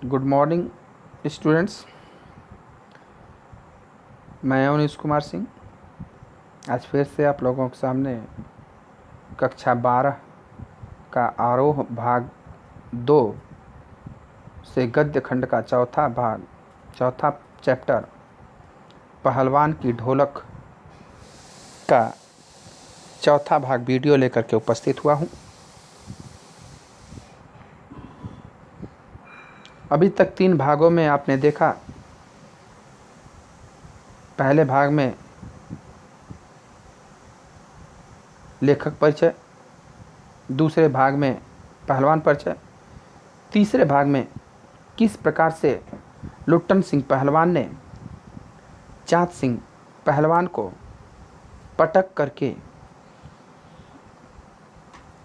Good morning students. मैं अवनीश कुमार सिंह आज फिर से आप लोगों के सामने कक्षा 12 का आरोह भाग 2 से गद्य खंड का चौथा चैप्टर पहलवान की ढोलक का चौथा भाग वीडियो लेकर के उपस्थित हुआ हूँ। अभी तक 3 भागों में आपने देखा, पहले भाग में लेखक परिचय, दूसरे भाग में पहलवान परिचय, तीसरे भाग में किस प्रकार से लुट्टन सिंह पहलवान ने चाँद सिंह पहलवान को पटक करके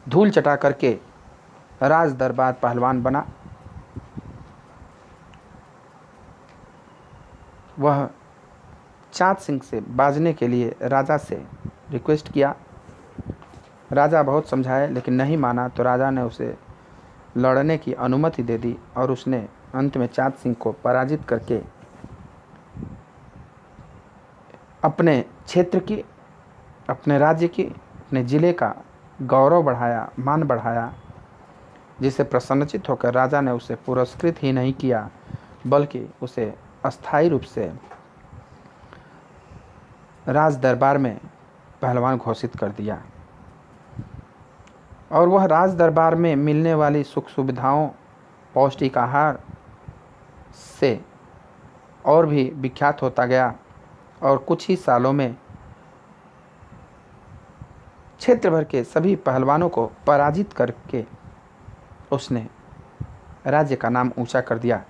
धूल चटा करके राज दरबार पहलवान बना। वह चाँद सिंह से बाजने के लिए राजा से रिक्वेस्ट किया। राजा बहुत समझाए लेकिन नहीं माना, तो राजा ने उसे लड़ने की अनुमति दे दी और उसने अंत में चाँद सिंह को पराजित करके अपने क्षेत्र की, अपने राज्य की, अपने ज़िले का गौरव बढ़ाया, मान बढ़ाया, जिसे प्रसन्नचित्त होकर राजा ने उसे पुरस्कृत ही नहीं किया बल्कि उसे अस्थायी रूप से राज दरबार में पहलवान घोषित कर दिया। और वह राज दरबार में मिलने वाली सुख सुविधाओं, पौष्टिक आहार से और भी विख्यात होता गया और कुछ ही सालों में क्षेत्र भर के सभी पहलवानों को पराजित करके उसने राज्य का नाम ऊंचा कर दिया।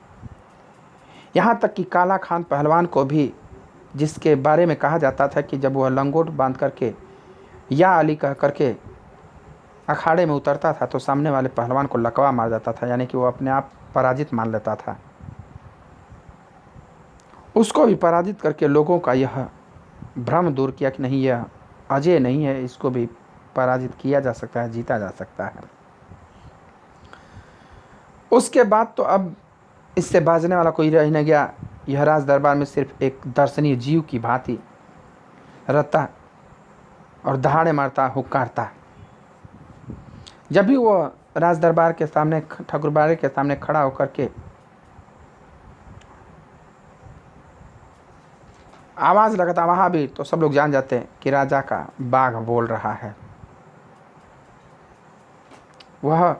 यहाँ तक कि काला खान पहलवान को भी, जिसके बारे में कहा जाता था कि जब वह लंगोट बांध करके या अली कह करके अखाड़े में उतरता था तो सामने वाले पहलवान को लकवा मार जाता था, यानी कि वो अपने आप पराजित मान लेता था। उसको भी पराजित करके लोगों का यह भ्रम दूर किया कि नहीं, यह अजय नहीं है, इसको भी पराजित किया जा सकता है, जीता जा सकता है। उसके बाद तो अब इससे बाजने वाला कोई रह नहीं गया। यह राज दरबार में सिर्फ एक दर्शनीय जीव की भांति रहता और दहाड़े मारता, हुक्कारता। जब भी वो राज दरबार के सामने, ठाकुरबाड़ी के सामने खड़ा होकर के आवाज़ लगाता वहाँ भी, तो सब लोग जान जाते हैं कि राजा का बाघ बोल रहा है। वह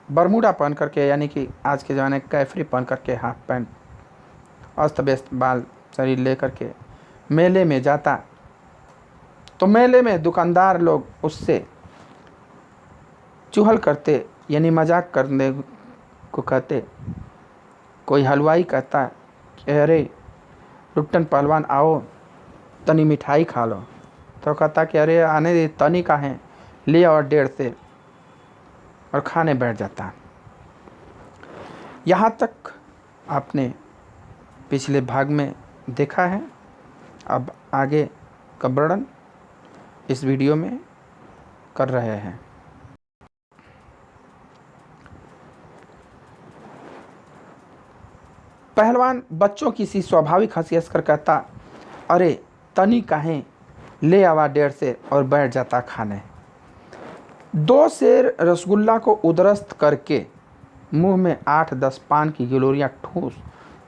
बरमूडा पहन करके, यानी कि आज के ज़माने कैफरी पहन करके, हाफ पैंट, अस्त व्यस्त बाल शरीर ले करके मेले में जाता, तो मेले में दुकानदार लोग उससे चुहल करते, यानी मजाक करने को कहते। कोई हलवाई कहता कि अरे लुट्टन पहलवान आओ, तनी मिठाई खा लो, तो कहता कि अरे आने दे, तनी का है, ले और 1.5 से, और खाने बैठ जाता। यहाँ तक आपने पिछले भाग में देखा है। अब आगे का वर्णन इस वीडियो में कर रहे हैं। पहलवान बच्चों की सी स्वाभाविक हंसी हंसकर कहता, अरे तनी काहे, ले आवा 1.5 से, और बैठ जाता खाने। 2 सेर रसगुल्ला को उदरस्त करके मुंह में 8-10 पान की गिलोरियाँ ठूस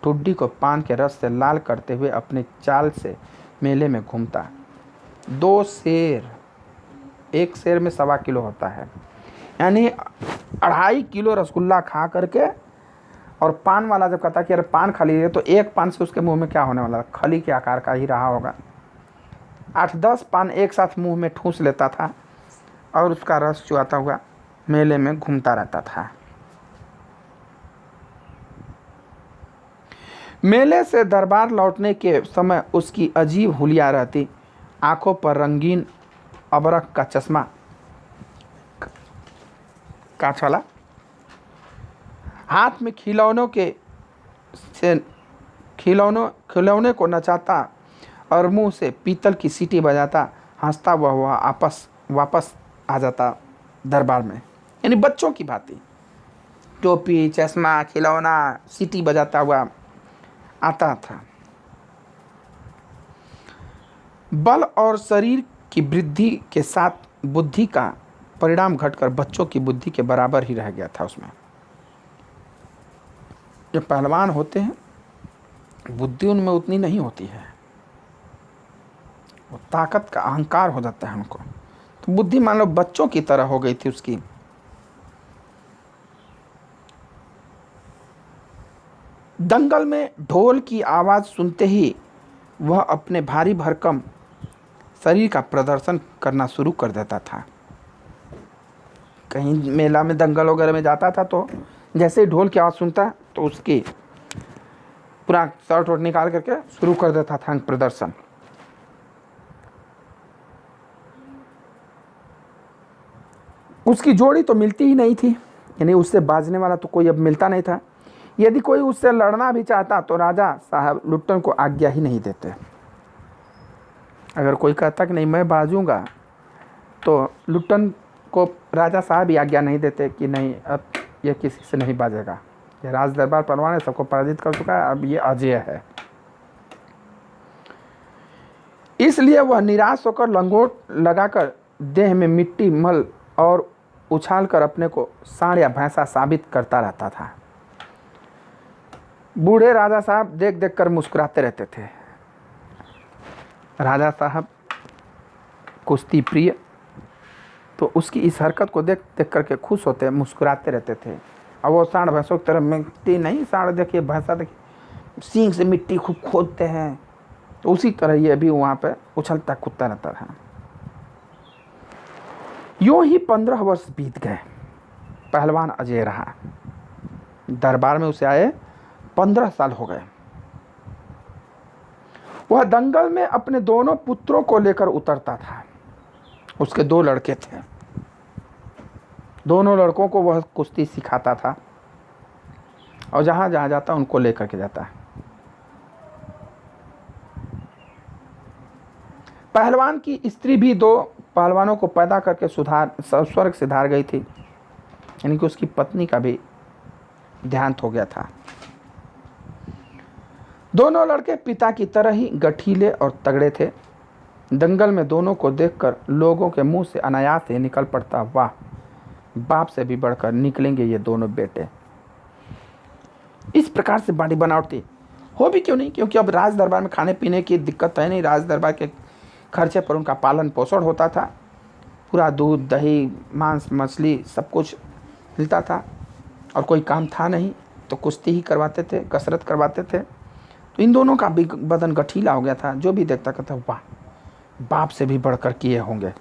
ठुड्डी को पान के रस से लाल करते हुए अपनी चाल से मेले में घूमता। 2 सेर, 1 सेर में 1.25 किलो होता है, यानी 2.5 किलो रसगुल्ला खा करके। और पान वाला जब कहता कि अरे पान खा लीजिए, तो एक पान से उसके मुंह में क्या होने वाला, खली के आकार का ही रहा होगा। 8-10 पान एक साथ मुंह में ठूस लेता था और उसका रस चुआता हुआ मेले में घूमता रहता था। मेले से दरबार लौटने के समय उसकी अजीब हुलिया रहती। आंखों पर रंगीन अबरख का चश्मा, कांच वाला, हाथ में खिलौने को नचाता और मुंह से पीतल की सीटी बजाता हंसता हुआ वापस आ जाता दरबार में, यानी बच्चों की भांति। टोपी, चश्मा, खिलौना, सीटी बजाता हुआ आता था। बल और शरीर की वृद्धि के साथ बुद्धि का परिणाम घटकर बच्चों की बुद्धि के बराबर ही रह गया था उसमें। जो पहलवान होते हैं बुद्धि उनमें उतनी नहीं होती है, वो ताकत का अहंकार हो जाता है उनको। तो बुद्धि मान लो बच्चों की तरह हो गई थी उसकी। दंगल में ढोल की आवाज़ सुनते ही वह अपने भारी भरकम शरीर का प्रदर्शन करना शुरू कर देता था। कहीं मेला में दंगल वगैरह में जाता था तो जैसे ही ढोल की आवाज़ सुनता तो उसकी पूरा शर्ट वर्ट निकाल करके शुरू कर देता था अंग प्रदर्शन। उसकी जोड़ी तो मिलती ही नहीं थी, यानी उससे बाजने वाला तो कोई अब मिलता नहीं था। यदि कोई उससे लड़ना भी चाहता तो राजा साहब लुट्टन को आज्ञा ही नहीं देते। अगर कोई कहता कि नहीं मैं बाजूंगा तो लुट्टन को राजा साहब ही आज्ञा नहीं देते कि नहीं अब ये किसी से नहीं बाजेगा, ये राज दरबार पहलवान है, सबको पराजित कर चुका है, अब ये अजय है। इसलिए वह निराश होकर लंगोट लगाकर देह में मिट्टी मल और उछालकर अपने को सांड या भैंसा साबित करता रहता था। बूढ़े राजा साहब देख देख कर मुस्कुराते रहते थे। राजा साहब कुश्ती प्रिय, तो उसकी इस हरकत को देख देख करके खुश होते, मुस्कुराते रहते थे। अब वो सांड भैंसों की तरह मिट्टी नहीं, सांड देखिए भैंसा देखिए सींग से मिट्टी खूब खोदते हैं, तो उसी तरह ये भी वहाँ पे उछलता कूदता रहता था। यूं ही 15 वर्ष बीत गए। पहलवान अजय रहा। दरबार में उसे आए 15 साल हो गए। वह दंगल में अपने दोनों पुत्रों को लेकर उतरता था। उसके 2 लड़के थे, दोनों लड़कों को वह कुश्ती सिखाता था और जहाँ जहाँ जाता उनको लेकर के जाता। पहलवान की स्त्री भी 2 पहलवानों को पैदा करके स्वर्ग सिधार गई थी, यानी कि उसकी पत्नी का भी देहांत हो गया था। दोनों लड़के पिता की तरह ही गठीले और तगड़े थे। दंगल में दोनों को देखकर लोगों के मुंह से अनायास ही निकल पड़ता, वाह, बाप से भी बढ़कर निकलेंगे ये दोनों बेटे। इस प्रकार से बॉडी बनावटी हो भी क्यों नहीं, क्योंकि अब राज दरबार में खाने पीने की दिक्कत है नहीं, राज दरबार के खर्चे पर उनका पालन पोषण होता था, पूरा दूध दही मांस मछली सब कुछ मिलता था, और कोई काम था नहीं तो कुश्ती ही करवाते थे, कसरत करवाते थे। तो इन दोनों का भी बदन गठीला हो गया था। जो भी देखता कहता वाह, बाप से भी बढ़कर किए होंगे।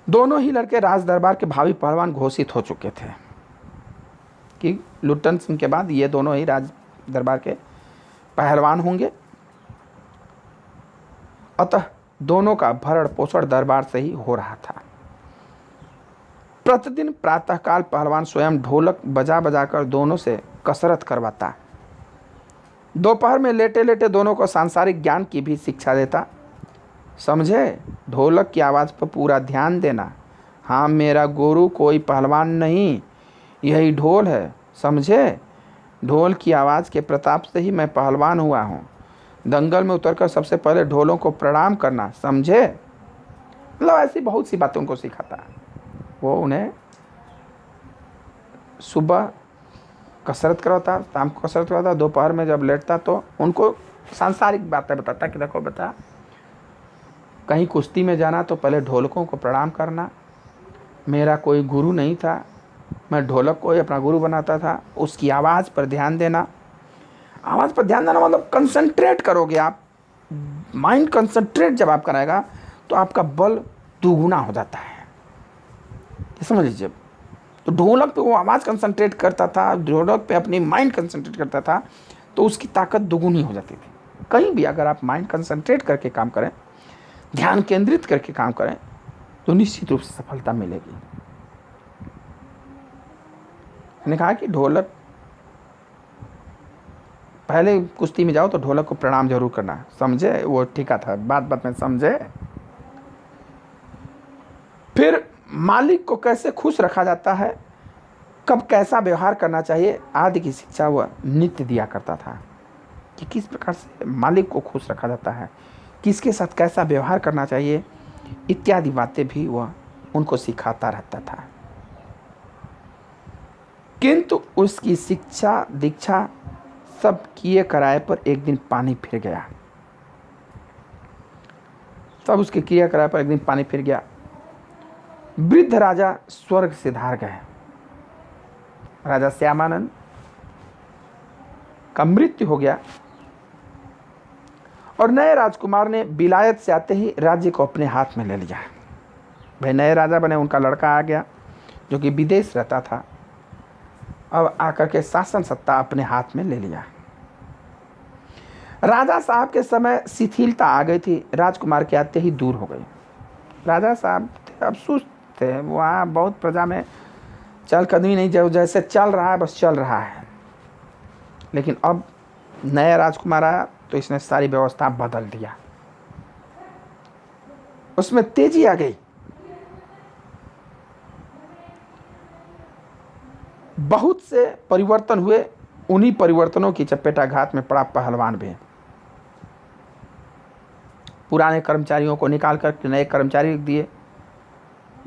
दोनों ही लड़के राज दरबार के भावी पहलवान घोषित हो चुके थे कि लुट्टन सिंह के बाद ये दोनों ही राज दरबार के पहलवान होंगे। अतः दोनों का भरण पोषण दरबार से ही हो रहा था। प्रतिदिन प्रातःकाल पहलवान स्वयं ढोलक बजा बजाकर दोनों से कसरत करवाता। दोपहर में लेटे लेटे दोनों को सांसारिक ज्ञान की भी शिक्षा देता। समझे, ढोलक की आवाज़ पर पूरा ध्यान देना। हाँ, मेरा गुरु कोई पहलवान नहीं, यही ढोल है, समझे। ढोल की आवाज़ के प्रताप से ही मैं पहलवान हुआ हूँ। दंगल में उतरकर सबसे पहले ढोलों को प्रणाम करना, समझे। मतलब ऐसी बहुत सी बातें उनको सिखाता। वो उन्हें सुबह कसरत करवाता, शाम को कसरत करवाता, दोपहर में जब लेटता तो उनको सांसारिक बातें बताता कि देखो बेटा, कहीं कुश्ती में जाना तो पहले ढोलकों को प्रणाम करना। मेरा कोई गुरु नहीं था, मैं ढोलक को ही अपना गुरु बनाता था। उसकी आवाज़ पर ध्यान देना। आवाज़ पर ध्यान देना मतलब कंसंट्रेट करोगे आप, माइंड कंसंट्रेट जब आप कराएगा तो आपका बल दुगुना हो जाता है, ये समझ लीजिए। तो ढोलक पे वो आवाज़ कंसंट्रेट करता था, ढोलक पे अपनी माइंड कंसंट्रेट करता था, तो उसकी ताकत दुगुनी हो जाती थी। कहीं भी अगर आप माइंड कंसंट्रेट करके काम करें, ध्यान केंद्रित करके काम करें, तो निश्चित रूप से सफलता मिलेगी। मैंने कहा कि ढोलक पहले कुश्ती में जाओ तो ढोलक को प्रणाम जरूर करना, समझे। वो ठीक था, बात बात में समझे। फिर मालिक को कैसे खुश रखा जाता है, कब कैसा व्यवहार करना चाहिए आदि की शिक्षा वह नित्य दिया करता था। कि किस प्रकार से मालिक को खुश रखा जाता है, किसके साथ कैसा व्यवहार करना चाहिए इत्यादि बातें भी वह उनको सिखाता रहता था। किंतु उसकी शिक्षा दीक्षा सब किए कराए पर एक दिन पानी फिर गया। सब उसके क्रिया कराए पर एक दिन पानी फिर गया। वृद्ध राजा स्वर्ग से धार गए। राजा श्यामानंद का मृत्यु हो गया और नए राजकुमार ने विलायत से आते ही राज्य को अपने हाथ में ले लिया। भाई नए राजा बने, उनका लड़का आ गया जो कि विदेश रहता था, अब आकर के शासन सत्ता अपने हाथ में ले लिया। राजा साहब के समय शिथिलता आ गई थी, राजकुमार के आते ही दूर हो गई। राजा साहब अब सुस्त थे, वहाँ बहुत प्रजा में चल कदमी नहीं, जो जैसे चल रहा है बस चल रहा है। लेकिन अब नया राजकुमार आया तो इसने सारी व्यवस्था बदल दिया, उसमें तेजी आ गई। बहुत से परिवर्तन हुए, उन्हीं परिवर्तनों की चपेटाघात में पड़ा पहलवान भी। पुराने कर्मचारियों को निकाल कर नए कर्मचारी दिए।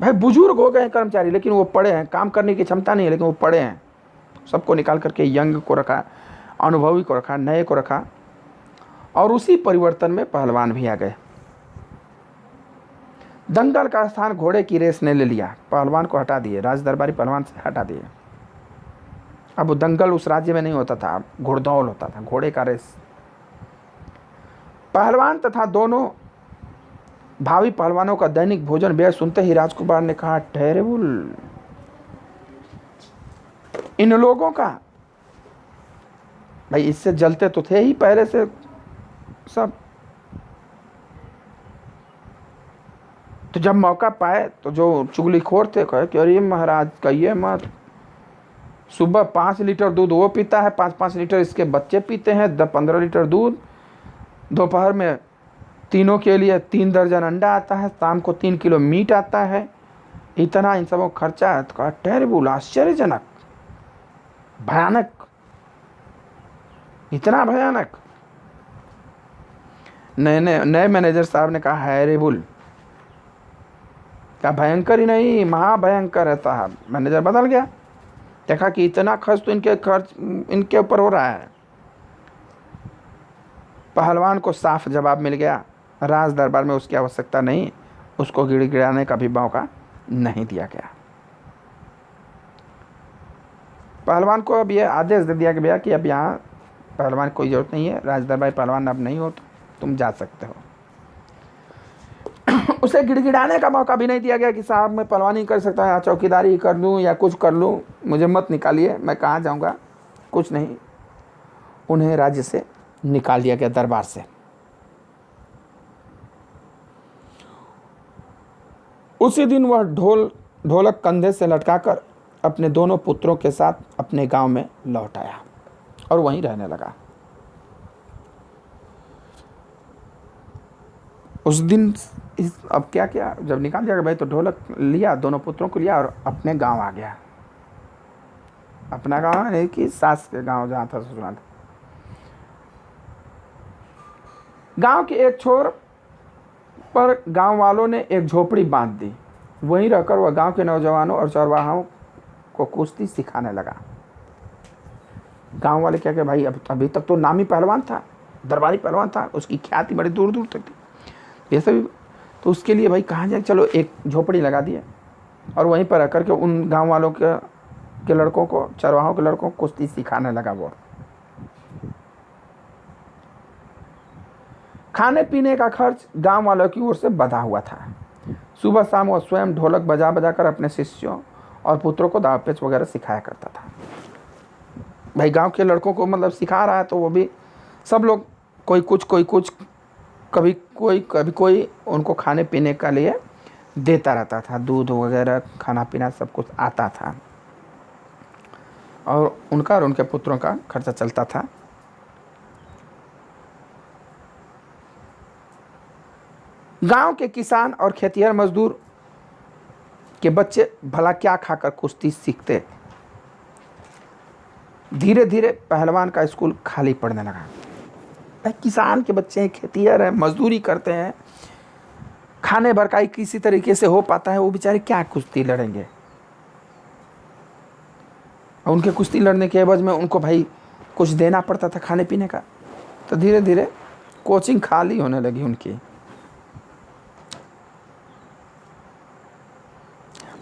भाई बुजुर्ग हो गए कर्मचारी लेकिन वो पढ़े हैं, काम करने की क्षमता नहीं है लेकिन वो पढ़े हैं, सबको निकाल करके यंग को रखा, अनुभवी को रखा, नए को रखा। और उसी परिवर्तन में पहलवान भी आ गए। दंगल का स्थान घोड़े की रेस ने ले लिया, पहलवान को हटा दिए, राज दरबारी पहलवान से हटा दिए। अब वो दंगल उस राज्य में नहीं होता था, घुड़दौड़ होता था, घोड़े का रेस। पहलवान तथा दोनों भावी पहलवानों का दैनिक भोजन व्यय सुनते ही राजकुमार ने कहा, टेरेबल, इन लोगों का। भाई इससे जलते तो थे ही पहले से सब, तो जब मौका पाए तो जो चुगलीखोर थे कहे कि अरे महाराज कहिए मत, सुबह 5 लीटर दूध वो पीता है, 5-5 लीटर इसके बच्चे पीते हैं, 10-15 लीटर दूध, दोपहर में तीनों के लिए 3 दर्जन अंडा आता है, शाम को 3 किलो मीट आता है, इतना इन सबों खर्चा है। तो कहा टेरिबल, आश्चर्यजनक, भयानक, इतना भयानक। नए मैनेजर साहब ने कहा हैरेबुल, क्या भयंकर ही नहीं महाभयंकर है साहब। मैनेजर बदल गया, देखा कि इतना खर्च तो इनके ऊपर हो रहा है। पहलवान को साफ जवाब मिल गया, राज दरबार में उसकी आवश्यकता नहीं, उसको गिड़गिड़ाने का भी मौका नहीं दिया गया। पहलवान को अब यह आदेश दे दिया गया कि अब यहाँ पहलवान कोई ज़रूरत नहीं है, राज दरबार पहलवान अब नहीं हो तो तुम जा सकते हो। उसे गिड़गिड़ाने का मौका भी नहीं दिया गया कि साहब मैं पहलवानी कर सकता हूँ, चौकीदारी कर लूँ या कुछ कर लूँ, मुझे मत निकालिए, मैं कहाँ जाऊँगा, कुछ नहीं। उन्हें राज्य से निकाल दिया गया, दरबार से। उसी दिन वह ढोलक कंधे से लटकाकर अपने दोनों पुत्रों के साथ अपने गांव में लौट आया और वहीं रहने लगा। उस दिन अब क्या किया, जब निकाल दिया भाई तो ढोलक लिया, दोनों पुत्रों को लिया और अपने गांव आ गया। अपना गांव नहीं कि सास के गांव जहाँ था ससुराल। गांव के एक छोर पर गांव वालों ने एक झोपड़ी बांध दी, वहीं रहकर वह गांव के नौजवानों और चरवाहों को कुश्ती सिखाने लगा। गांव वाले क्या क्या भाई, अभी तक तो नामी पहलवान था, दरबारी पहलवान था, उसकी ख्याति बड़ी दूर दूर तक थी, ये सभी। तो उसके लिए भाई कहाँ जाए, चलो एक झोपड़ी लगा दिए और वहीं पर आकर के उन गांव वालों के लड़कों को, चरवाहों के लड़कों को कुश्ती सिखाने लगा। वो खाने पीने का खर्च गांव वालों की ओर से बधा हुआ था। सुबह शाम वह स्वयं ढोलक बजा बजा कर अपने शिष्यों और पुत्रों को दाव पेच वगैरह सिखाया करता था। भाई गांव के लड़कों को मतलब सिखा रहा है तो वो भी सब लोग कोई कुछ कभी कोई उनको खाने पीने का लिए देता रहता था, दूध वगैरह खाना पीना सब कुछ आता था और उनका और उनके पुत्रों का खर्चा चलता था। गांव के किसान और खेतिहर मजदूर कि बच्चे भला क्या खाकर कुश्ती सीखते। धीरे धीरे पहलवान का स्कूल खाली पड़ने लगा। भाई किसान के बच्चे हैं, खेतिहर हैं, मजदूरी करते हैं, खाने भर का ही किसी तरीके से हो पाता है, वो बेचारे क्या कुश्ती लड़ेंगे। और उनके कुश्ती लड़ने के एवज में उनको भाई कुछ देना पड़ता था खाने पीने का। तो धीरे धीरे कोचिंग खाली होने लगी उनकी।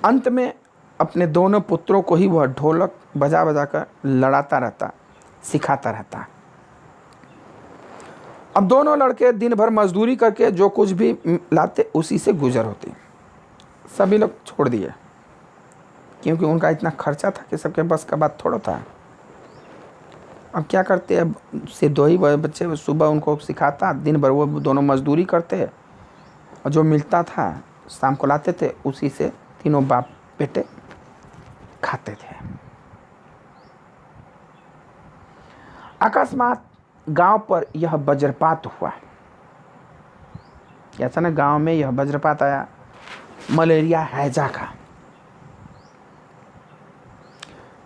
अंत में अपने दोनों पुत्रों को ही वह ढोलक बजा बजा कर लड़ाता रहता, सिखाता रहता। अब दोनों लड़के दिन भर मजदूरी करके जो कुछ भी लाते उसी से गुजर होती। सभी लोग छोड़ दिए, क्योंकि उनका इतना खर्चा था कि सबके बस का बात थोड़ा था। अब क्या करते, अब से दो ही बच्चे, सुबह उनको सिखाता, दिन भर वो दोनों मजदूरी करते और जो मिलता था शाम को लाते थे, उसी से तीनों बाप बेटे खाते थे। अकस्मात गांव पर यह वज्रपात हुआ। ऐसा ना, गांव में यह वज्रपात आया, मलेरिया हैजा का।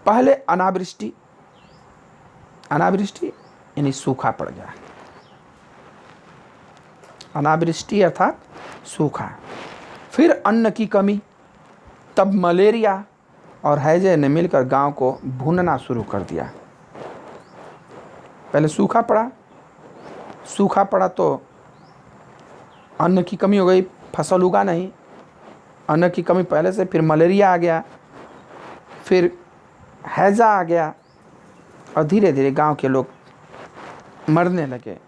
पहले अनावृष्टि यानी सूखा पड़ गया। अनावृष्टि अर्थात सूखा। फिर अन्न की कमी, तब मलेरिया और हैजे ने मिलकर गांव को भूनना शुरू कर दिया। पहले सूखा पड़ा तो अन्न की कमी हो गई, फसल उगा नहीं, अन्न की कमी पहले से, फिर मलेरिया आ गया, फिर हैजा आ गया और धीरे धीरे गांव के लोग मरने लगे।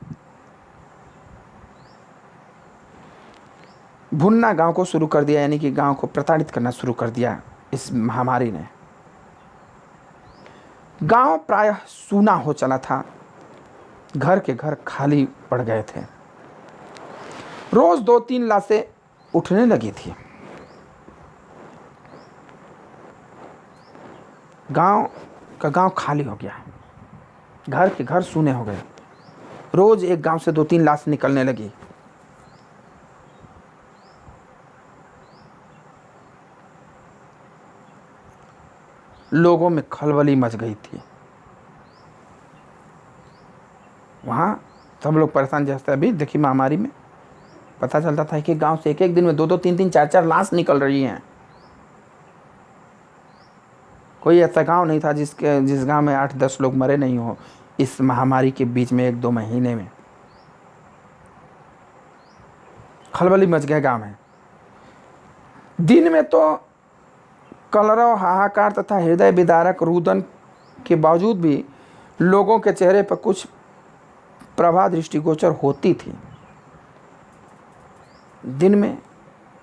भुनना गांव को शुरू कर दिया, यानी कि गांव को प्रताड़ित करना शुरू कर दिया इस महामारी ने। गांव प्रायः सूना हो चला था, घर के घर खाली पड़ गए थे। रोज 2-3 लाशें उठने लगी थी। गांव खाली हो गया, घर के घर सूने हो गए। रोज एक गांव से 2-3 लाश निकलने लगी। लोगों में खलबली मच गई थी। वहां सब लोग परेशान, जैसे अभी देखिए महामारी में पता चलता था कि गांव से एक दिन में 2-2, 3-3, 4-4 लाश निकल रही हैं। कोई ऐसा गांव नहीं था जिस गांव में 8-10 लोग मरे नहीं हो इस महामारी के बीच में 1-2 महीने में। खलबली मच गया गांव में। दिन में तो कलरव, हाहाकार तथा हृदय विदारक रुदन के बावजूद भी लोगों के चेहरे पर कुछ प्रभा दृष्टिगोचर होती थी। दिन में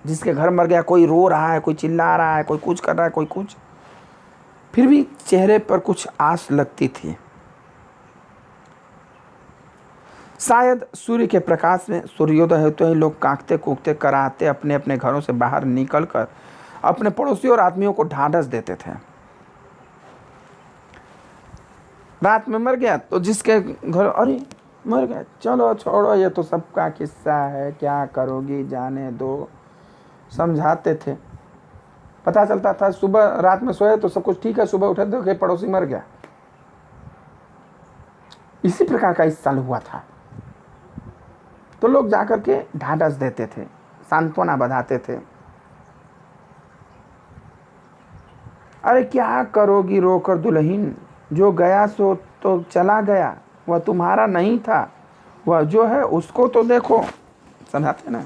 जिसके घर मर गया, कोई रो रहा है, कोई चिल्ला रहा है, कोई कुछ कर रहा है, कोई कुछ, फिर भी चेहरे पर कुछ आस लगती थी। शायद सूर्य के प्रकाश में सूर्योदय होते ही लोग कांपते कूदते कराहते अपने अपने घरों से बाहर निकलकर अपने पड़ोसियों और आदमियों को ढांढस देते थे। रात में मर गया तो जिसके घर, अरे मर गया, चलो छोड़ो, ये तो सबका किस्सा है, क्या करोगी, जाने दो, समझाते थे। पता चलता था सुबह, रात में सोए तो सब कुछ ठीक है, सुबह उठे तो कि पड़ोसी मर गया। इसी प्रकार का इस साल हुआ था। तो लोग जाकर के ढांढस देते थे, सांत्वना बधाते थे। अरे क्या करोगी रोकर दुल्हन, जो गया सो तो चला गया, वह तुम्हारा नहीं था, वह जो है उसको तो देखो। समझाते ना।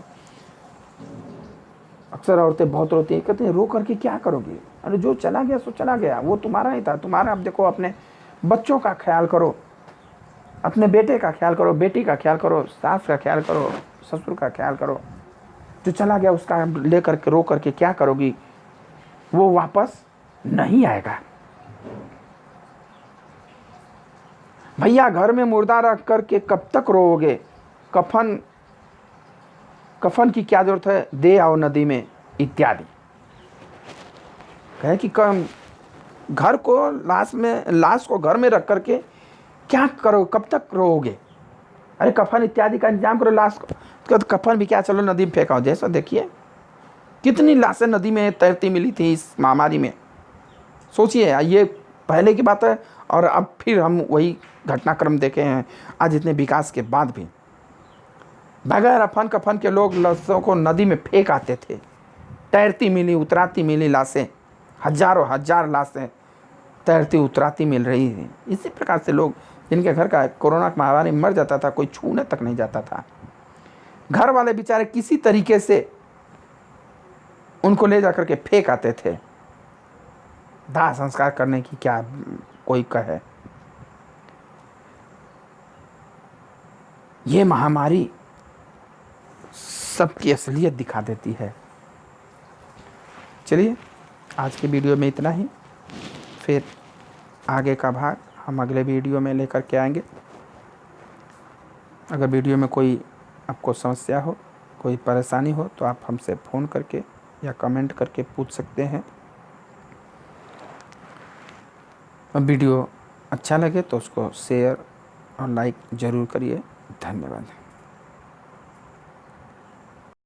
अक्सर औरतें बहुत रोती हैं, कहते हैं रो करके क्या करोगी, अरे जो चला गया सो चला गया, वो तुम्हारा नहीं था, तुम्हारा। अब देखो, अपने बच्चों का ख्याल करो, अपने बेटे का ख्याल करो, बेटी का ख्याल करो, सास का ख्याल करो, ससुर का ख्याल करो। जो चला गया उसका लेकर के रो करके क्या करोगी, वो वापस नहीं आएगा। भैया घर में मुर्दा रख करके कब तक रोओगे, कफन की क्या जरूरत है, दे आओ नदी में, इत्यादि। कहे कि घर को लाश को घर में रख करके क्या करो, कब तक रोओगे, अरे कफन इत्यादि का इंतजाम करो, लाश को। तो कफन भी क्या, चलो नदी में फेंकाओ। जैसा देखिए कितनी लाशें नदी में तैरती मिली थी इस महामारी में। सोचिए, ये पहले की बात है और अब फिर हम वही घटनाक्रम देखे हैं आज इतने विकास के बाद भी। बगैर अफन कफन के लोग लाशों को नदी में फेंक आते थे, तैरती मिली उतराती मिली लाशें, हजारों हजार लाशें तैरती उतराती मिल रही थी। इसी प्रकार से लोग जिनके घर का कोरोना महामारी मर जाता था, कोई छूने तक नहीं जाता था। घर वाले बेचारे किसी तरीके से उनको ले जाकर के फेंक आते थे। दाह संस्कार करने की क्या कोई कहे। ये महामारी सबकी असलियत दिखा देती है। चलिए, आज की वीडियो में इतना ही। फिर आगे का भाग हम अगले वीडियो में लेकर के आएंगे। अगर वीडियो में कोई आपको समस्या हो, कोई परेशानी हो, तो आप हमसे फ़ोन करके या कमेंट करके पूछ सकते हैं। वीडियो अच्छा लगे तो उसको शेयर और लाइक ज़रूर करिए। धन्यवाद।